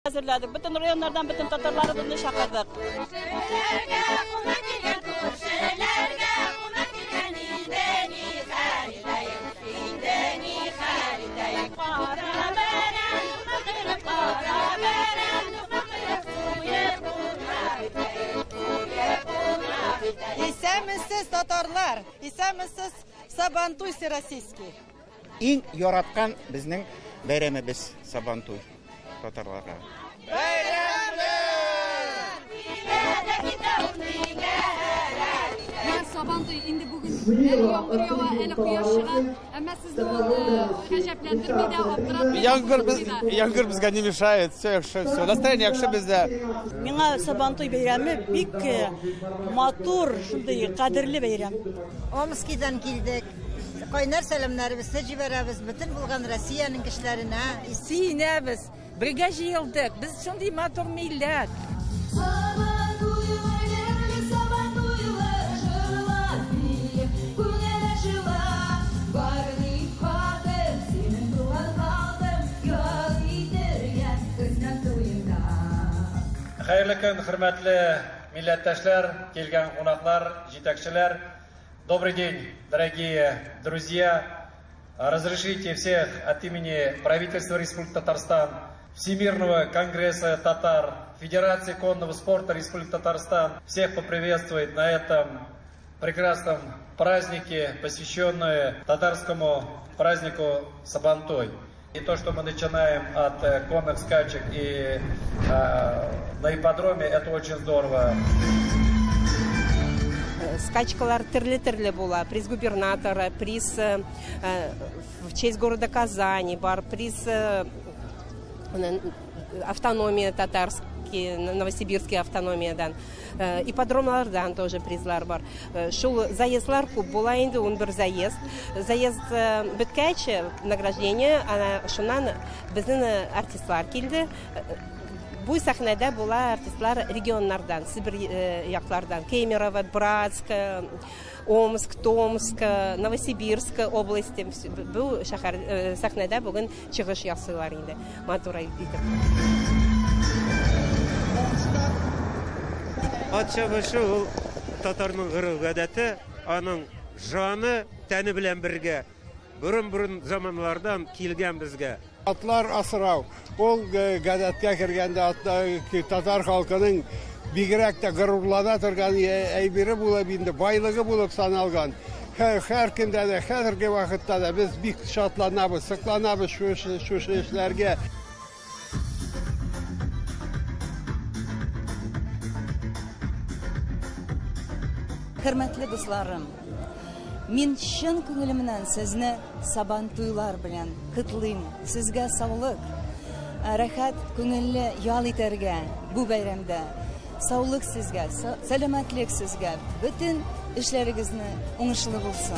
Hazırladık. Bütün rayonlardan bütün Tatarlarımızı şakırdık. İstemizsiz Tatarlar, istemizsiz Sabantuy Российский. İң яраткан безнең бәйрәмебез Сабантуй татарларга. Sabantuy indi bugün el yağmur yağar, el quyosh chiqar, amma sizni g'ajablantirmaydi, obtiratmaydi. Яңгыр безгә не мешает, все настроение яхшы бездә. Миңа Сабантуй бәйрәме бик матур, шундый кадерле бәйрәм. Омскидан килдек. Кайнар сәламнарыбызны җибәрәбез бөтен булган Россиянең кешеләренә. Сөенәбез, бергә җыелдык. Без шундый матур милләт. Хәерле көн, хөрмәтле милләттәшләр, килгән кунаклар, җитәкчеләр. Добрый день, дорогие друзья. Разрешите всех от имени правительства Республики Татарстан, Всемирного конгресса татар, Федерации конного спорта Республики Татарстан всех поприветствовать на этом прекрасном празднике, посвященном татарскому празднику Сабантуй. И то, что мы начинаем от конных скачек и на ипподроме, это очень здорово. Скачкалар тирле була, приз губернатора, приз в честь города Казани, бар, приз автономии татарский, Новосибирский автономиядан. Ипподромлардан тоже призлар бар. Шул заездлар күп була инде, он бер заезд. Заезд беткәч, награждение, шуннан безнең артистлар килде. Бу сәхнәдә була артистлар регионнардан, Сибир яклардан, Кемерово, Братск, Омск, Томск, Новосибирск области. Бу шәһәр сәхнәдә бүген чыгыш ясыйлар инде. Матур итеп. Ат чабышы ул татарның гадәте, аның жаны, тәне белән бергә. Бурын заманлардан килгән безгә. Атлар асрау. Ул гадәткә кергәндә татар халкының бигрәк тә горурлана торган әйбере булып инде, байлыгы булып саналган. Һәр көндә дә, хәзерге вакытта да без бик шатланабыз, сокланабыз шу эшләргә. Хөрмәтле дусларым, мин чын күңелемнән сезне Сабантуйлар белән котлыйм. Сезгә саулык, рәхәт күңелле ял итәргә бу бәйрәмдә. Саулык сезгә, сәламәтлек сезгә, бөтен эшләрегезне уңышлы булсын.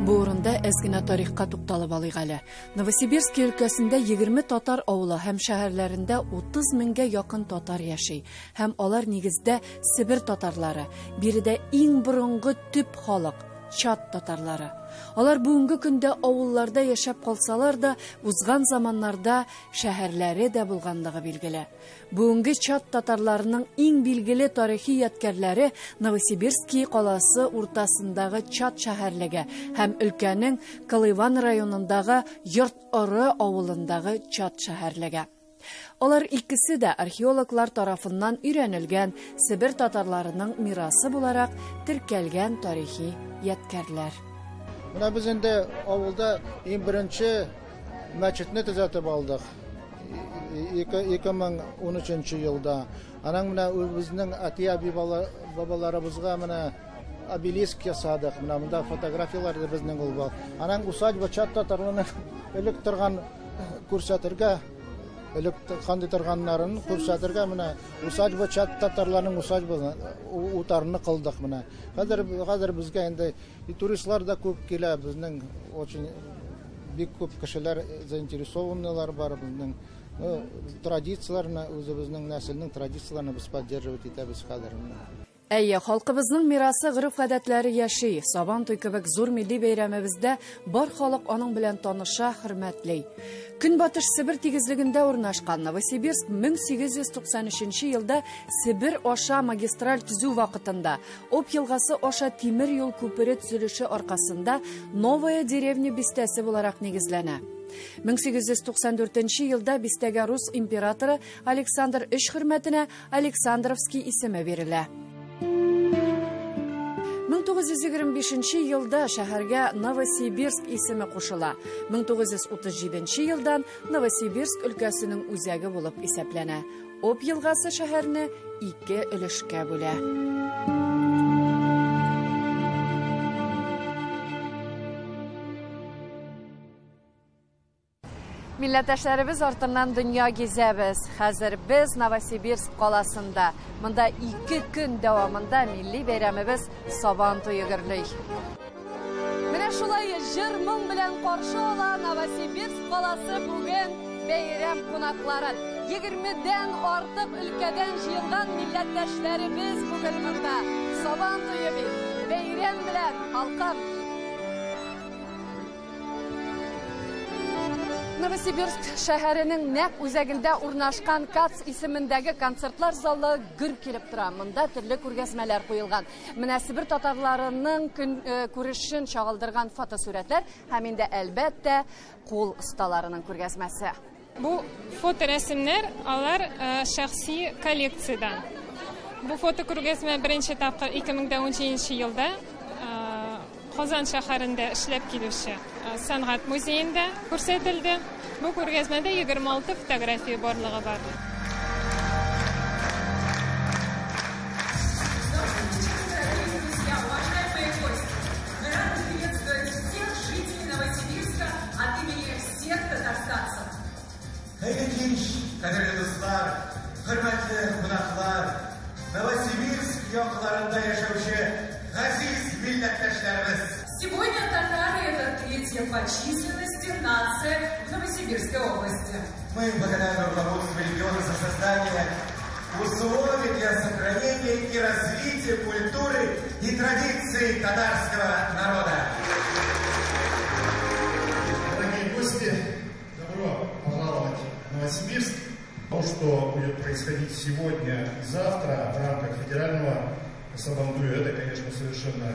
Бу урында әзгенә тарихка тукталып алыйк әле. Новосибирск өлкәсендә 20 татар авылы һәм шәһәрләрендә 30 меңгә якын татар яши. Һәм алар нигездә Сибир татарлары, биредә иң борынгы төп халык чат татарлары. Алар бүгенге көндә авылларда яшәп калсалар да, узган заманнарда шәһәрләре дә булганлыгы билгеле. Бүгенге чат татарларының иң билгеле тарихи ядкәрләре Новосибирский каласы уртасындагы чат шәһәрлеге һәм өлкәнең Калыван районындагы Йорт-Оры авылындагы чат шәһәрлеге. Алар икесе дә археологлар тарафыннан өйрәнелгән Сибир татарларының мирасы буларак теркәлгән тарихи ядкәрләр. Менә без инде авылда иң беренче мәчетне төзәтеп алдык. 2013 елда. Аның менә безнең әти-әби бабаларыбызга менә обелиск ясадык. Менә монда фотографиялар да безнең ул бар. Аның усадьба чат татарларының элек торган күрсәтергә, элек кандай торганнарын күрсәтергә менә усадьба чат татарларның усадьбаны утарны кылдык менә. Хәзер безгә инде туристлар да күп килә, безнең очень бик күп кешеләр заинтересованныйлар бар безнең традицияларны, үзебезнең нәселнең традицияларны без поддерживать итәбез хәзер. Әйе, халкыбызның мирасы, гырыф-гадәтләре яши. Сабантуй кебек зур милли бәйрәмебездә бар халык аның белән таныша, хөрмәтлей. Көнбатыш Сибир тигезлегендә урнашкан Новосибирск 1893 елда Сибир аша магистраль төзү вакытында Об елгасы аша тимер юл күпере төзелеше аркасында Новая деревня бистәсе буларак нигезләнә. 1894 елда бистәгә рус императоры Александр III хөрмәтенә Александровский исеме бирелә. 1925 елда шәһәргә Новосибирск исеме кушыла. 1937 елдан Новосибирск өлкәсенең үзәге булып исәпләнә. Об елгасы шәһәрне 2 өлешкә бүлә. Милләттәшләребез артыннан дөнья гизәбез. Хәзер без Новосибирск каласында. Монда 2 көн дәвамында милли бәйрәмебез Сабантуй гөрләй. Менә шулай җыр-моң белән каршы ала Новосибирск каласы бүген бәйрәм кунакларын. 20дән артык өлкәдән җыелган милләттәшләребез бүген монда. Сабантуй бәйрәм белән халкым. Новосибирск шәһәренең нәкъ үзәгендә урнашкан КАЦ исемендәге концертлар залы гөр килеп тора. Монда төрле күргәзмәләр куелган. Менә Сибир татарларының күрешен чагылдырган фотосурәтләр һәм инде әлбәттә кул осталарының күргәзмәсе. Бу фоторәсемнәр алар шәхси коллекциядан. Бу фотокүргәзмә беренче тапкыр 2013 елда Казан шәһәрендә эшләп килүче сәнгать музеенда күрсәтелде. Бу күргәзмәдә 26 фотография барлыгы бар. Кадерле дуслар, хөрмәтле кунаклар, Новосибирск якларында яшәүче газиз милләттәшләребез. Сегодня татары — это 3-я по численности нация в Новосибирской области. Мы благодарны руководству региона за создание условий для сохранения и развития культуры и традиций татарского народа. Дорогие гости, добро пожаловать в Новосибирск. То, что будет происходить сегодня и завтра в рамках федерального Сабантуя, это, конечно, совершенно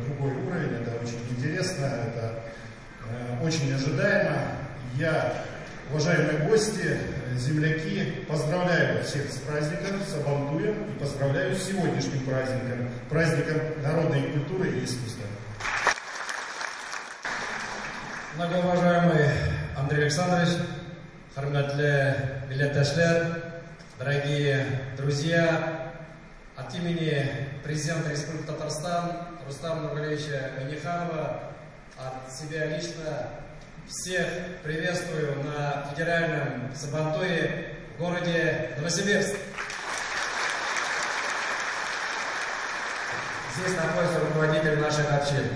другой уровень, это очень интересно, это очень ожидаемо. Я, уважаемые гости, земляки, поздравляю всех с праздником Сабантуем и поздравляю с сегодняшним праздником народной культуры и искусства. Многоуважаемый Андрей Александрович, хөрмәтле милләттәшләр, дорогие друзья, от имени президента Республики Татарстан Рустама Нургалиевича Минниханова, от себя лично всех приветствую на федеральном Сабантуе в городе Новосибирск. Здесь находится руководитель наших общин,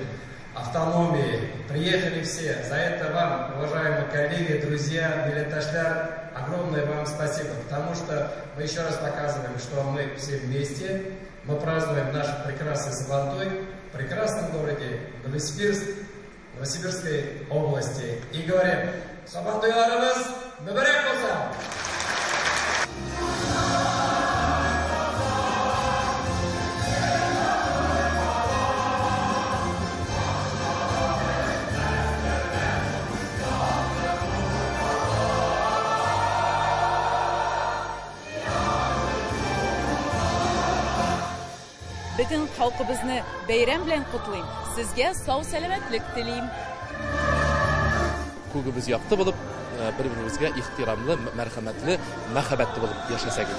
автономии. Приехали все. За это вам, уважаемые коллеги, друзья, милләттәшләр, огромное вам спасибо, потому что мы еще раз показываем, что мы все вместе, мы празднуем наш прекрасный Сабантуй в прекрасном городе Новосибирск, Новосибирской области. И говорим: Сабантуйларыбыз мүбәрәк болсын! Bütün халкыбызны бәйрәм белән котлыйм. Сезгә сау сәламәтлек телим. Күгебез якты булып, бер-беребезгә ихтирамлы, мәрхәмәтле, мәхәббәтле булып яшәсәк.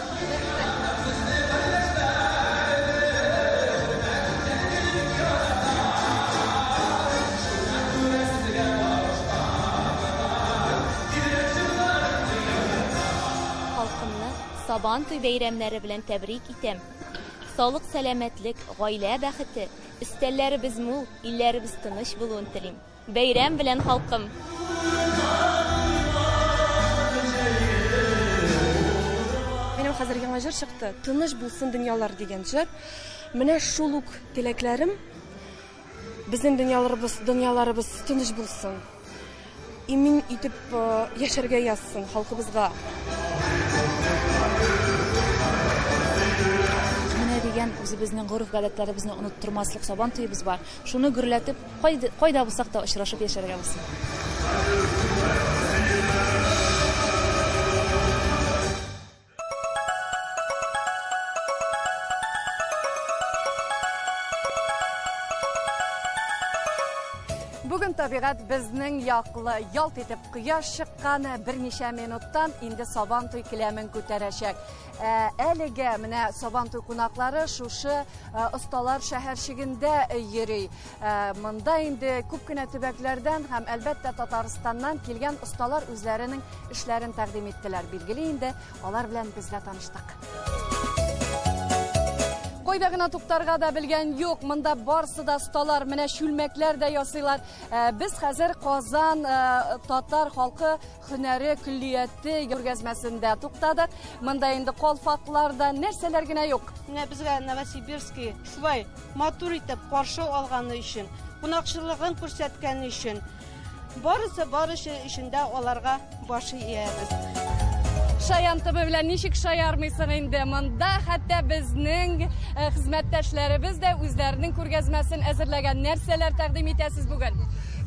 Халкымны Сабантуй бәйрәмнәре белән тәбрик итәм. Саулык, сәламәтлек, гаилә бәхете, истәлләребез мул, илләребез тыныч булуын телим. Бәйрәм белән халкым. хәзер яңа җыр чыкты. Тыныч булсын дөньялар дигән җыр. Менә шул ук теләкләрем безнең дөньяларыбыз тыныч булсын. Имин итеп яшәргә язсын халкыбызга. Менә дигән үзебезнең гореф-гадәтләребезне оныттырмаслык Сабан туебыз бар. Шуны гөрләтеп, кайда булсак та очрашып яшәргә булсын. Бүген табигать безнең яклы, ялт итеп кояш чыккан берничә минуттан инде Сабан туй келәмен күтәрәчәк. Әлегә менә Сабан туй кунаклары шушы осталар шәһәрчегендә йөри. Монда инде күп кенә төбәкләрдән һәм әлбәттә Татарстаннан килгән осталар үзләренең эшләрен тәкъдим иттеләр. Билгеле инде алар белән без дә таныштык. Койда гына туктарга да белгән юк. Монда барсы да осталар, менә шүлмәкләр дә ясыйлар. Без хәзер Казан татар халкы һөнәре көллияте күргәзмәсендә туктадык. Монда инде калфаклар да нәрсәләр генә юк. Менә безгә Новосибирский шулай матур итеп каршы алганы өчен, кунакчылыгын күрсәткәне өчен, барысы өчендә аларга башы иябез. Шаянтыбы белән ничек шаярмыйсың инде. Монда хәтта безнең хезмәттәшләребез дә үзләренең күргәзмәсен әзерләгән. Нәрсәләр тәкъдим итәсез бүген?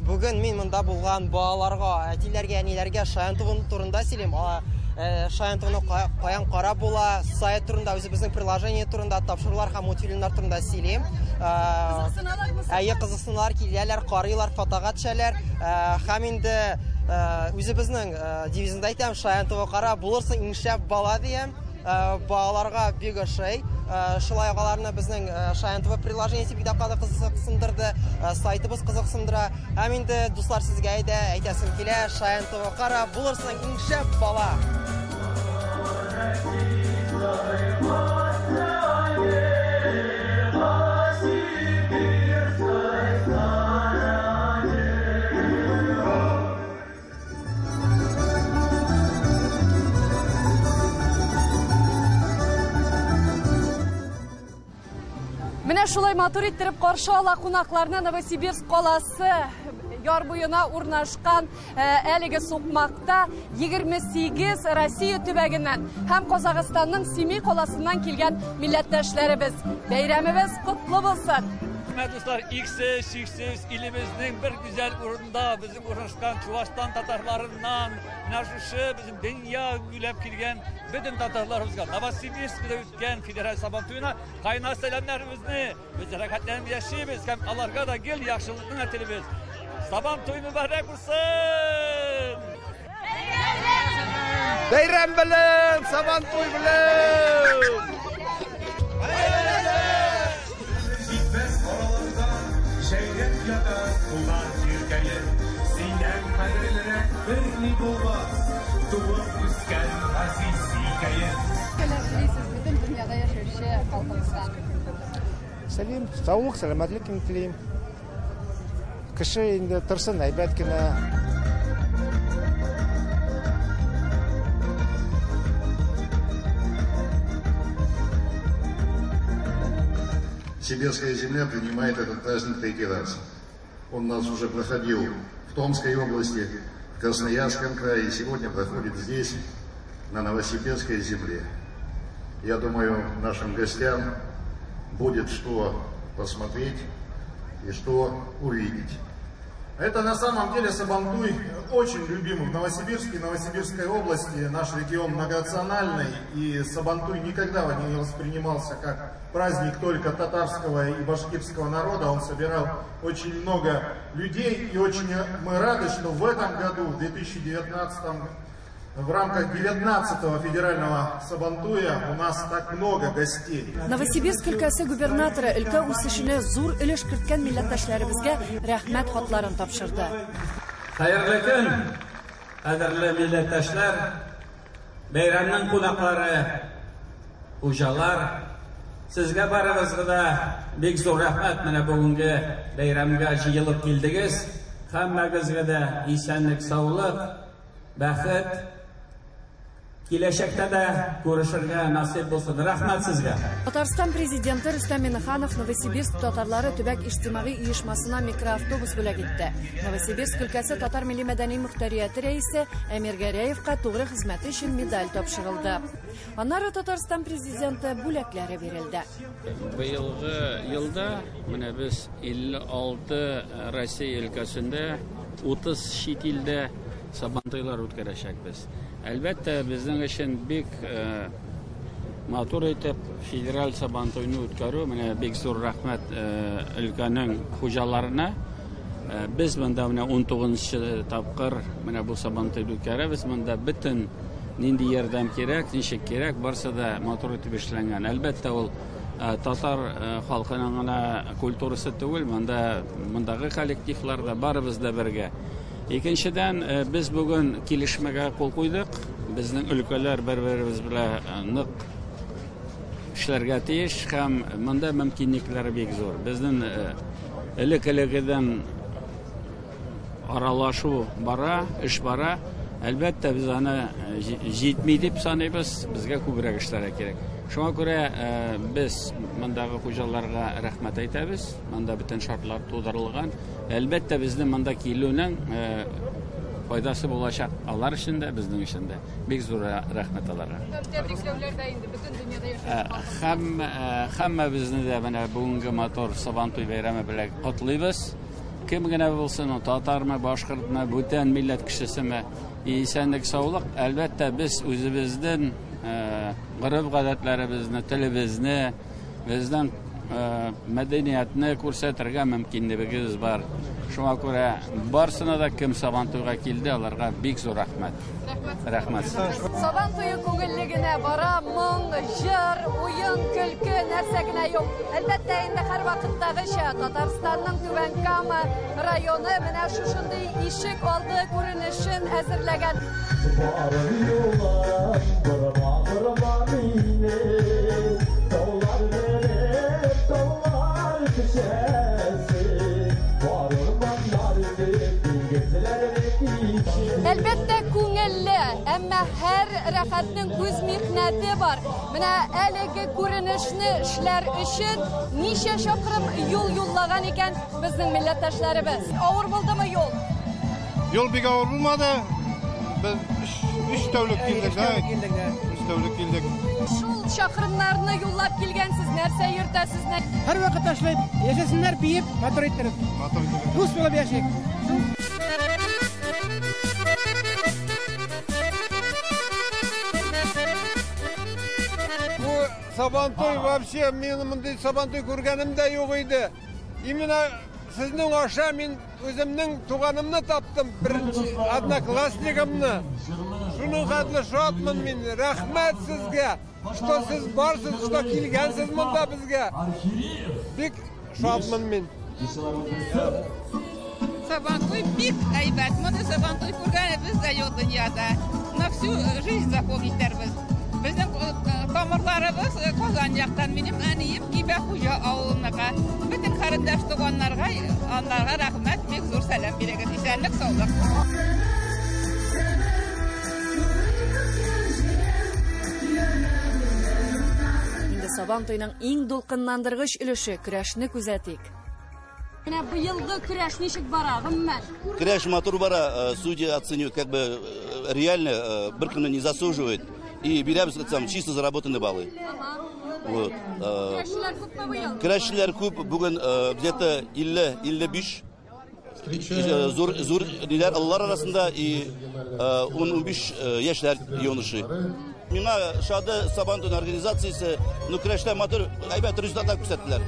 Бүген мин монда булган балаларга, әтиләргә, әниләргә Шаянтыбы турында сөйлим. Шаянтыбыны каян карап була, сайт турында, үзебезнең приложение турында, тапшырулар һәм мультфильмнар турында сөйлим. Кызыксыналар, киләләр, карыйлар, фотога төшәләр. Һәм инде үзебезнең девизында әйтәм, Шаянтыбы кара булырсың иңшәп бала дигән. Балаларга бик ошый. Шулай аларны безнең Шаянтыбы приложениесе бик кызыксындырды, сайтыбыз кызыксындыра. Һәм инде дуслар сезгә әйтәсем килә, Шаянтыбы кара булырсың иңшәп бала. Менә шулай матур иттереп каршы ала кунакларны Новосибирск каласы яр буена урнашкан әлеге сукмакта 28 Россия төбәгеннән һәм Казакъстанның Семей каласыннан килгән милләттәшләребез. Бәйрәмебез котлы булсын. Dostlar, şiksiz ilimizin bir güzel urunda bizim uğraşkan Çuvaş'tan Tatarlarından naşışı bizim dünya gülep kilgen bütün Tatarlarımızga Novosibirsk'de ütken Federal Saban tuyuna kaynağı selamlarımızı biz hareketlerimizi yaşayabiliriz. Hem Allah'a da gel yaxşılıkın ertelimiz. Saban tuyu mübarek olsun. Bayram bilen, Saban tuy bilen. Şehret ya da ulan yürgeyin, sinem kaderlere birlik olmaz, tuğup üsken aziz hikayen. Kelebeysiz bütün dünyada yaşayışı halkımızdan. Сәлем, саулык, сәламәтлек телим. Кеше инде тырсын әйбәт кенә. Сибирская земля принимает этот праздник третий раз. Он у нас уже проходил в Томской области, в Красноярском крае, и сегодня проходит здесь, на Новосибирской земле. Я думаю, нашим гостям будет что посмотреть и что увидеть. Это на самом деле Сабантуй очень любимый в Новосибирске, Новосибирской области. Наш регион многонациональный, и Сабантуй никогда не воспринимался как праздник только татарского и башкирского народа. Он собирал очень много людей, и очень мы рады, что в этом году, в 2019 в рамках 19-го федерального Сабантуя у нас так много гостей. Новосибирск өлкәсе губернаторы өлкә үсешенә зур өлеш керткән милләттәшләребезгә рәхмәт хатларын тапшырды. Хәерле көн, кадерле милләттәшләр, бәйрәмнең кунаклары, хуҗалар, сезгә барыгызга да бик зур рәхмәт. Менә бүгенге бәйрәмгә җыелып килдегез. Һәммәгезгә дә исәнлек, саулык, бәхет Киләчәктә дә күрешергә насыйп булсын. Рәхмәт сезгә. Татарстан президенты Рөстәм Миңнеханов Новосибирск татарлары төбәк иҗтимагый оешмасына микроавтобус бүләк итте. Новосибирск өлкәсе татар милли мәдәни мөхтәрияте рәисе Әмир Гәрәевкә тугры хезмәте өчен медаль тапшырылды. Аннары Татарстан президенты бүләкләре бирелде. Быелгы елда менә без 56 Россия өлкәсендә 30 чит илдә сабантуйлар үткәрәчәкбез. Әлбәттә, безнең өчен бик матур итеп федераль сабантуйны үткәрү, менә бик зур рәхмәт өлкәнең хуҗаларына. Без монда менә 19-нчы тапкыр менә бу сабантуйны үткәрәбез. Монда бөтен нинди ярдәм кирәк, ничек кирәк, барысы да матур итеп эшләнгән. Әлбәттә, ул татар халкының гына культурасы түгел, мондагы коллективларда барыбыз да бергә. Икенчедән, без бүген килешмәгә кул куйдык. Безнең өлкәләр бер-беребез белән нык эшләргә тиеш һәм монда мөмкинлекләр бик зур. Безнең элек-элегедән аралашу бара, эш бара. Әлбәттә, без аны җитми дип саныйбыз, безгә күбрәк эшләргә кирәк. Шуңа күрә без мондагы хуҗаларга рәхмәт әйтәбез. Монда бөтен шартлар тудырылган. Әлбәттә, безнең монда килүнең файдасы булачак. Алар өчен дә, безнең өчен дә бик зур рәхмәт аларга. Тәбрикләүләр дә инде бөтен дөньяда яшәгән. Һәммәбезне дә менә бүгенге матур Сабантуй бәйрәме белән котлыйбыз. Кем генә булсын, татармы, башкортмы, бүтән милләт кешесеме, исәнлек, саулык. Әлбәттә, без үзебезнең гореф-гадәтләребезне, телебезне, безнең мәдәниятне күрсәтергә мөмкинлегебез бар. Шуңа күрә барсына да кем Сабантуйга килде, аларга бик зур рәхмәт. Рәхмәт. Сабантуй күңеллегенә бара, моң, җыр, уен, көлке, нәрсә генә юк. Әлбәттә, инде һәр вакыттагыча Татарстанның Түбән Кама районы менә шушындый ишек алды күренешен әзерләгән. Әлбәттә, күңелле, әмма һәр рәхәтнең күз михнәте бар. Менә әлеге күренешне эшләр өчен ничә чакрым юл юллаган икән безнең милләттәшләребез. Авыр булдымы юл? Юл бик авыр булмады. Без 3 тәүлек килдек. 3 тәүлек килдек. Шул чакрымнарны юллап килгәнсез, нәрсә йөртәсез? Һәр вакыт ташлап, яшәсеннәр биеп, матур иттереп. Матур иттереп. Дус булып яшик. Бу Сабантуй вообще мен мондай Сабантуй күргәнем дә юк иде. Именно сезнең аша мин үземнең туганымны таптым, беренче одноклассникымны. Шуның хәтле шатмын мин. Рәхмәт сезгә, что сез барсыз, что килгәнсез монда безгә. Бик шатмын мин. Сабантуй бик әйбәт. Моны Сабантуй күргәнебез дә юк дөньяда. На всю жизнь запомнитәрбез. Безнең тамырларыбыз Казан яктан, минем әнием Кибә хуҗа авылынныкы. Бөтен кәрендәш туганнарга, анларга рәхмәт, бик зур сәлам бирегез. Исәнлек, саулык. Инде Сабантуйның иң дулкынландыргыч өлеше көрәшне күзәтик. Менә быелгы көрәш ничек бара, гомумән? Көрәш матур бара, судьи оценивают, как бы реально беркемне не засуживают. И бирәбез чисто заработанные баллы. Вот. Көрәшчеләр күп, бүген где-то 50-55 зур диләр алар арасында и 15 яшьләр юноши. Миңа шады Сабантуй организациясе, көрәштә матур әйбәт результат күрсәттеләр.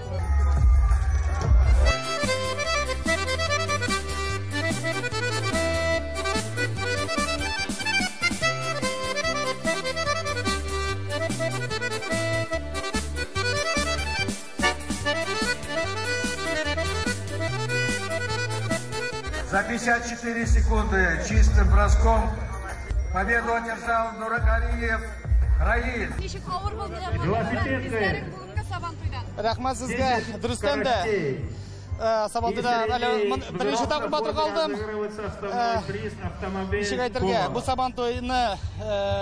За 54 секунды чистым броском победу одержал Нуракалиев Раил. Рәхмәт сезгә, дөрестән дә. Сабантуйда бірінші тапқыр батыр қалдым. Нешек айтырға, бұл Сабантуйны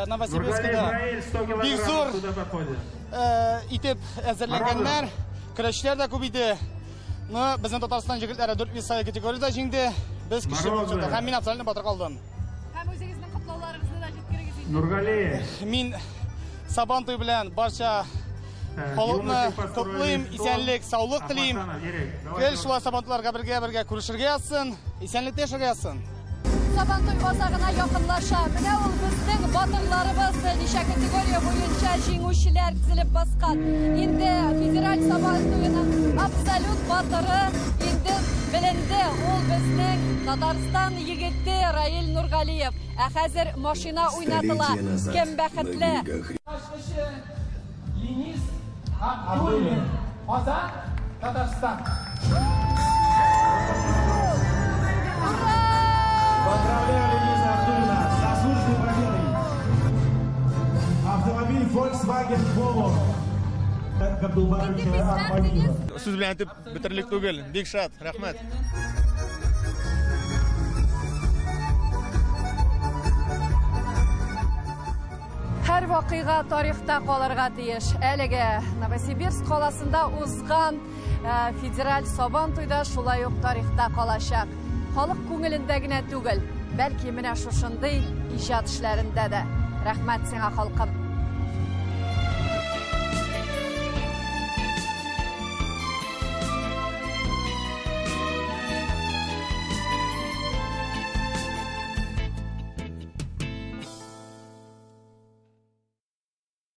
Новосибирскіде бик зор итеп әзірленгенлер, күрәшчілер де көбейді. Біздің Татарстан жігітлері 4-5 категорияда жеңді. Біз кіші болып һәм мен абсолютно батыр қалдым. Һәм өзіңіздің құтлауларыңызды да жеткіргізейін. Нурғали. Мен Сабантуй белән барша халыкны котлыйм, исәнлек, саулык телим. Кел шулай Сабантуйларга бергә күрешергә язсын, исәнлектә яшәргә язсын. Сабантуй базарына якынлаша. Менә ул безнең батырларыбыз ничә категория буенча җиңүчеләр тезелеп баскан. Инде федераль Сабантуйның абсолют батыры инде беленде. Ул безнең Татарстан егете Раил Нургалиев. Ә хәзер машина уйнатыла. Кем бәхетле? Ленис Абдуллин, Казан, Татарстан. Поздравляю Лениса Абдуллина с заслуженной победой. Автомобиль Volkswagen Polo. Габдулбаевича Ахмадиева. Сүз белән әйтеп бетерлек түгел. Бик шат, рәхмәт. Һәр вакыйга тарихта калырга тиеш. Әлегә Новосибирск каласында узган федераль Сабантуйда шулай ук тарихта калачак. Халык күңелендә генә түгел, бәлки менә шушындый иҗат эшләрендә дә. Рәхмәт сиңа халкым.